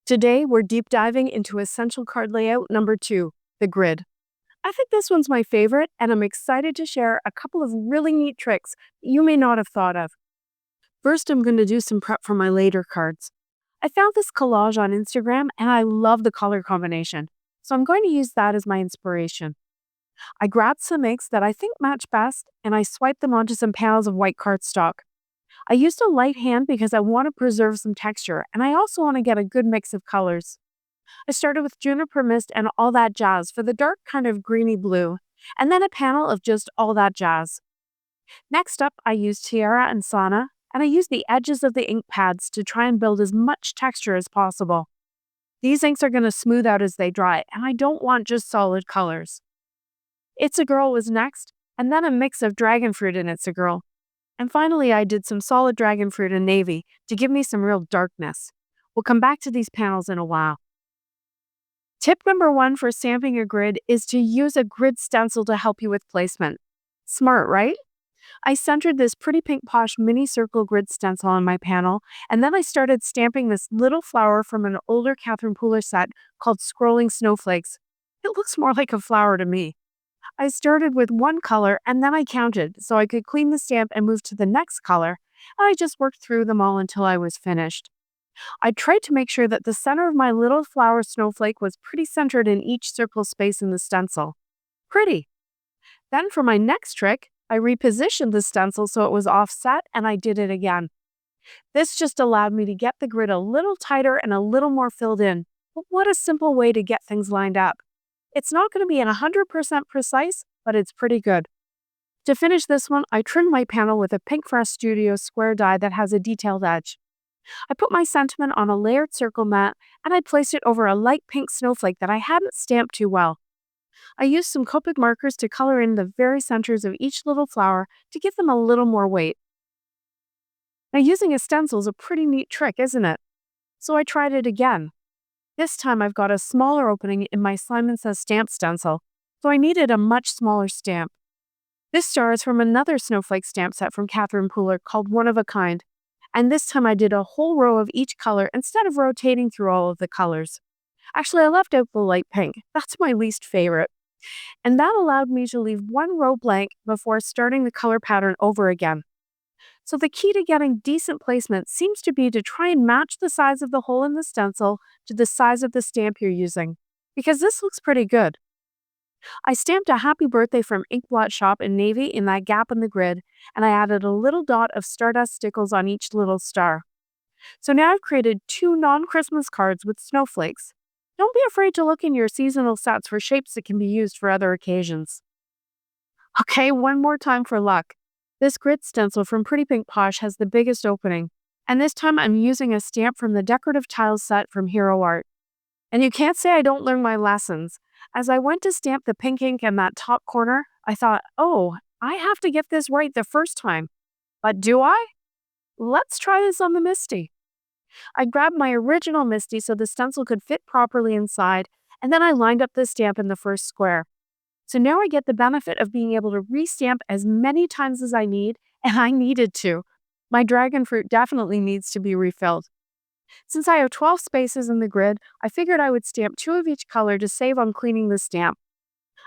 Today, we're deep diving into essential card layout number 2, the grid. I think this one's my favorite, and I'm excited to share a couple of really neat tricks you may not have thought of. First, I'm going to do some prep for my later cards. I found this collage on Instagram, and I love the color combination, so I'm going to use that as my inspiration. I grabbed some inks that I think match best, and I swiped them onto some panels of white cardstock. I used a light hand because I want to preserve some texture, and I also want to get a good mix of colors. I started with juniper mist and all that jazz for the dark kind of greeny blue, and then a panel of just all that jazz. Next up, I used Tiara and Sana, and I used the edges of the ink pads to try and build as much texture as possible. These inks are going to smooth out as they dry, and I don't want just solid colors. It's a Girl was next, and then a mix of dragon fruit in It's a Girl. And finally, I did some solid dragon fruit and navy to give me some real darkness. We'll come back to these panels in a while. Tip number 1 for stamping a grid is to use a grid stencil to help you with placement. Smart, right? I centered this Pretty Pink Posh mini circle grid stencil on my panel, and then I started stamping this little flower from an older Catherine Pooler set called Scrolling Snowflakes. It looks more like a flower to me. I started with one color and then I counted so I could clean the stamp and move to the next color, and I just worked through them all until I was finished. I tried to make sure that the center of my little flower snowflake was pretty centered in each circle space in the stencil. Pretty! Then for my next trick, I repositioned the stencil so it was offset and I did it again. This just allowed me to get the grid a little tighter and a little more filled in. But what a simple way to get things lined up. It's not going to be 100% precise, but it's pretty good. To finish this one, I trimmed my panel with a Pink Fresh Studio square die that has a detailed edge. I put my sentiment on a layered circle mat and I placed it over a light pink snowflake that I hadn't stamped too well. I used some Copic markers to color in the very centers of each little flower to give them a little more weight. Now using a stencil is a pretty neat trick, isn't it? So I tried it again. This time I've got a smaller opening in my Simon Says stamp stencil, so I needed a much smaller stamp. This star is from another snowflake stamp set from Catherine Pooler called One of a Kind, and this time I did a whole row of each color instead of rotating through all of the colors. Actually, I left out the light pink. That's my least favorite. And that allowed me to leave one row blank before starting the color pattern over again. So the key to getting decent placement seems to be to try and match the size of the hole in the stencil to the size of the stamp you're using, because this looks pretty good. I stamped a happy birthday from Ink Blot Shop in navy in that gap in the grid, and I added a little dot of Stardust stickles on each little star. So now I've created 2 non-Christmas cards with snowflakes. Don't be afraid to look in your seasonal sets for shapes that can be used for other occasions. Okay, one more time for luck. This grid stencil from Pretty Pink Posh has the biggest opening, and this time I'm using a stamp from the Decorative Tiles set from Hero Art. And you can't say I don't learn my lessons. As I went to stamp the pink ink in that top corner, I thought, oh, I have to get this right the first time. But do I? Let's try this on the Misty. I grabbed my original Misty so the stencil could fit properly inside, and then I lined up the stamp in the first square. So now I get the benefit of being able to restamp as many times as I need, and I needed to. My dragon fruit definitely needs to be refilled. Since I have 12 spaces in the grid, I figured I would stamp 2 of each color to save on cleaning the stamp.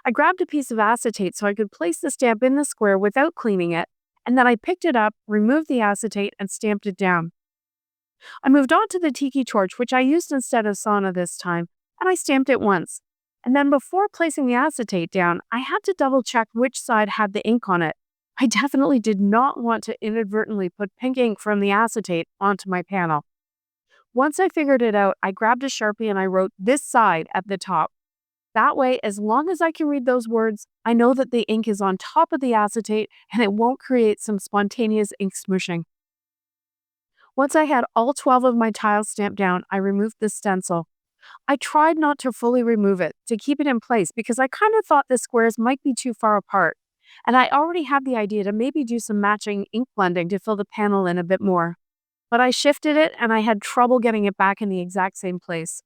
I grabbed a piece of acetate so I could place the stamp in the square without cleaning it, and then I picked it up, removed the acetate, and stamped it down. I moved on to the Tiki torch, which I used instead of Sana this time, and I stamped it once. And then before placing the acetate down, I had to double check which side had the ink on it. I definitely did not want to inadvertently put pink ink from the acetate onto my panel. Once I figured it out, I grabbed a Sharpie and I wrote this side at the top. That way, as long as I can read those words, I know that the ink is on top of the acetate and it won't create some spontaneous ink smooshing. Once I had all 12 of my tiles stamped down, I removed the stencil. I tried not to fully remove it to keep it in place because I kind of thought the squares might be too far apart, and I already had the idea to maybe do some matching ink blending to fill the panel in a bit more. But I shifted it and I had trouble getting it back in the exact same place.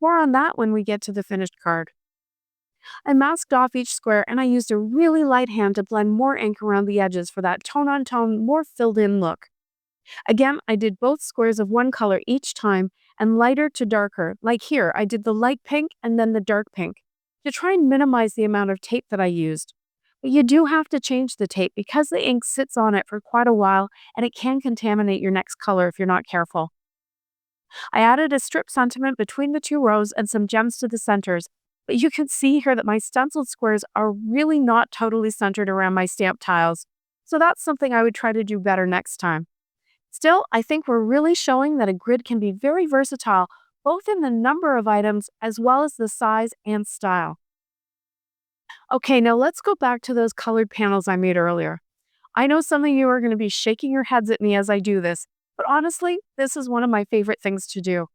More on that when we get to the finished card. I masked off each square and I used a really light hand to blend more ink around the edges for that tone-on-tone, more filled-in look. Again, I did both squares of one color each time, and lighter to darker. Like here, I did the light pink and then the dark pink to try and minimize the amount of tape that I used. But you do have to change the tape because the ink sits on it for quite a while and it can contaminate your next color if you're not careful. I added a strip sentiment between the two rows and some gems to the centers, but you can see here that my stenciled squares are really not totally centered around my stamp tiles. So that's something I would try to do better next time. Still, I think we're really showing that a grid can be very versatile, both in the number of items as well as the size and style. Okay, now let's go back to those colored panels I made earlier. I know some of you are going to be shaking your heads at me as I do this, but honestly, this is one of my favorite things to do.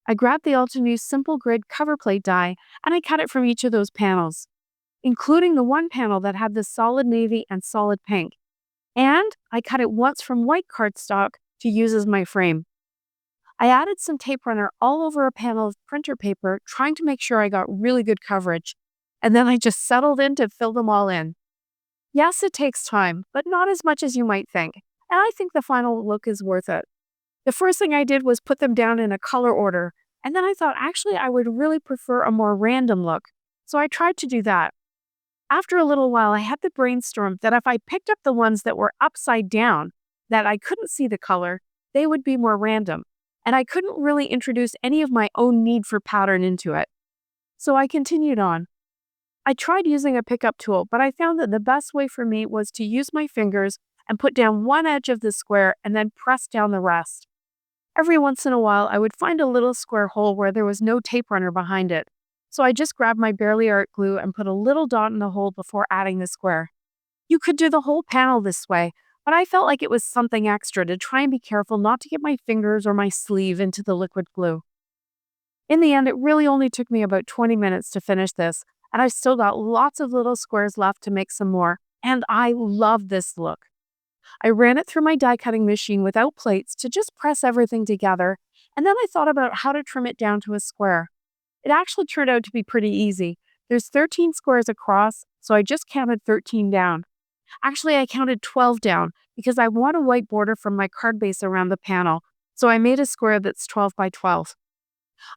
I grabbed the Altenew Simple Grid cover plate die and I cut it from each of those panels, including the one panel that had the solid navy and solid pink. And I cut it once from white cardstock to use as my frame. I added some tape runner all over a panel of printer paper, trying to make sure I got really good coverage. And then I just settled in to fill them all in. Yes, it takes time, but not as much as you might think. And I think the final look is worth it. The first thing I did was put them down in a color order. And then I thought actually I would really prefer a more random look. So I tried to do that. After a little while, I had the brainstorm that if I picked up the ones that were upside down, that I couldn't see the color, they would be more random. And I couldn't really introduce any of my own need for pattern into it. So I continued on. I tried using a pickup tool, but I found that the best way for me was to use my fingers and put down one edge of the square and then press down the rest. Every once in a while, I would find a little square hole where there was no tape runner behind it. So I just grabbed my Barely Art glue and put a little dot in the hole before adding the square. You could do the whole panel this way, but I felt like it was something extra to try and be careful not to get my fingers or my sleeve into the liquid glue. In the end, it really only took me about 20 minutes to finish this, and I still got lots of little squares left to make some more, and I love this look. I ran it through my die cutting machine without plates to just press everything together, and then I thought about how to trim it down to a square. It actually turned out to be pretty easy. There's 13 squares across, so I just counted 13 down. Actually, I counted 12 down because I want a white border from my card base around the panel, so I made a square that's 12 by 12.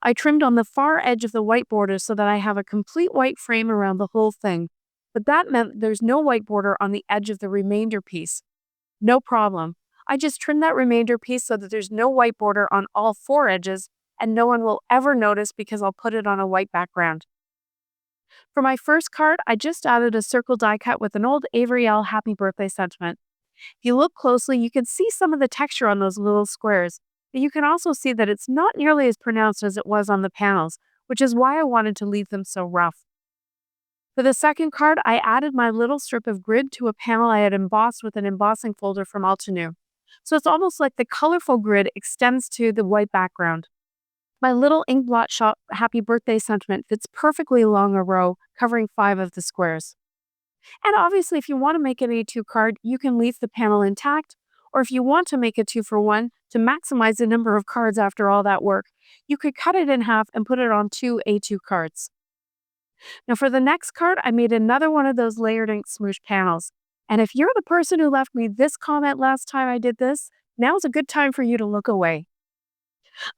I trimmed on the far edge of the white border so that I have a complete white frame around the whole thing, but that meant there's no white border on the edge of the remainder piece. No problem. I just trimmed that remainder piece so that there's no white border on all four edges, and no one will ever notice because I'll put it on a white background. For my first card, I just added a circle die cut with an old Avery L. Happy Birthday sentiment. If you look closely, you can see some of the texture on those little squares, but you can also see that it's not nearly as pronounced as it was on the panels, which is why I wanted to leave them so rough. For the second card, I added my little strip of grid to a panel I had embossed with an embossing folder from Altenew. So it's almost like the colorful grid extends to the white background. My little ink blot shop Happy Birthday sentiment fits perfectly along a row, covering 5 of the squares. And obviously, if you want to make an A2 card, you can leave the panel intact, or if you want to make a 2-for-1 to maximize the number of cards after all that work, you could cut it in half and put it on 2 A2 cards. Now for the next card, I made another one of those layered ink smoosh panels. And if you're the person who left me this comment last time I did this, now's a good time for you to look away.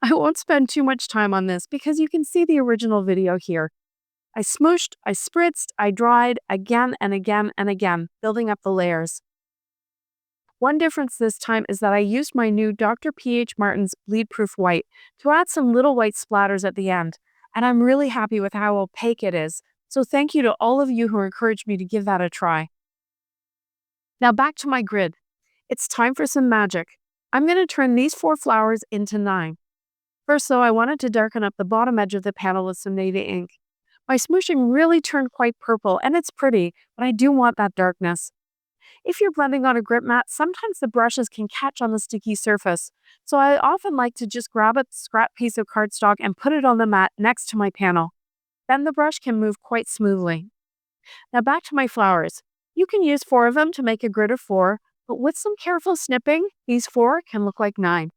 I won't spend too much time on this because you can see the original video here. I smooshed, I spritzed, I dried again and again and again, building up the layers. One difference this time is that I used my new Dr. P.H. Martin's Bleed Proof White to add some little white splatters at the end, and I'm really happy with how opaque it is, so thank you to all of you who encouraged me to give that a try. Now back to my grid. It's time for some magic. I'm going to turn these 4 flowers into 9. First though, I wanted to darken up the bottom edge of the panel with some navy ink. My smooshing really turned quite purple, and it's pretty, but I do want that darkness. If you're blending on a grip mat, sometimes the brushes can catch on the sticky surface, so I often like to just grab a scrap piece of cardstock and put it on the mat next to my panel. Then the brush can move quite smoothly. Now back to my flowers. You can use 4 of them to make a grid of 4, but with some careful snipping, these 4 can look like 9.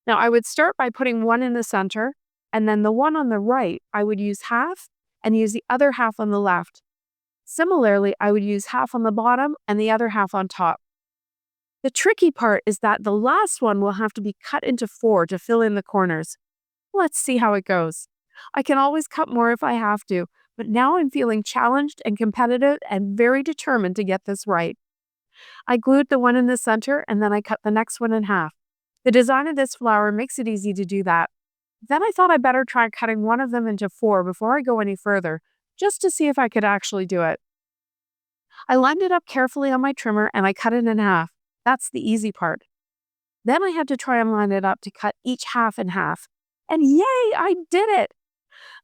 Now I would start by putting 1 in the center, and then the one on the right, I would use half and use the other half on the left. Similarly, I would use half on the bottom and the other half on top. The tricky part is that the last one will have to be cut into 4 to fill in the corners. Let's see how it goes. I can always cut more if I have to, but now I'm feeling challenged and competitive and very determined to get this right. I glued the one in the center and then I cut the next one in half. The design of this flower makes it easy to do that. Then I thought I better try cutting one of them into four before I go any further, just to see if I could actually do it. I lined it up carefully on my trimmer and I cut it in half. That's the easy part. Then I had to try and line it up to cut each half in half. And yay, I did it!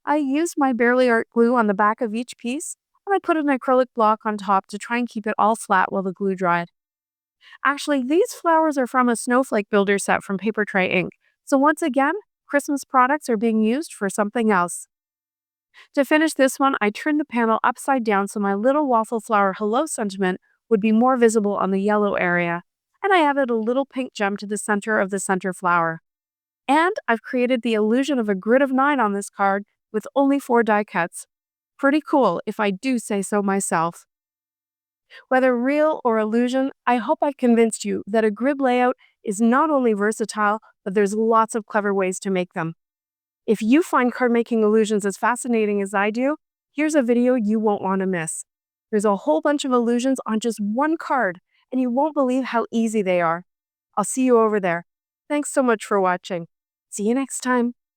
I used my Barely Art glue on the back of each piece, and I put an acrylic block on top to try and keep it all flat while the glue dried. Actually, these flowers are from a snowflake builder set from Papertrey Inc. So once again, Christmas products are being used for something else. To finish this one, I turned the panel upside down so my little waffle flower hello sentiment would be more visible on the yellow area, and I added a little pink gem to the center of the center flower. And I've created the illusion of a grid of 9 on this card with only 4 die cuts. Pretty cool, if I do say so myself. Whether real or illusion, I hope I've convinced you that a grid layout is not only versatile, but there's lots of clever ways to make them. If you find card making illusions as fascinating as I do, here's a video you won't want to miss. There's a whole bunch of illusions on just one card, and you won't believe how easy they are. I'll see you over there. Thanks so much for watching. See you next time.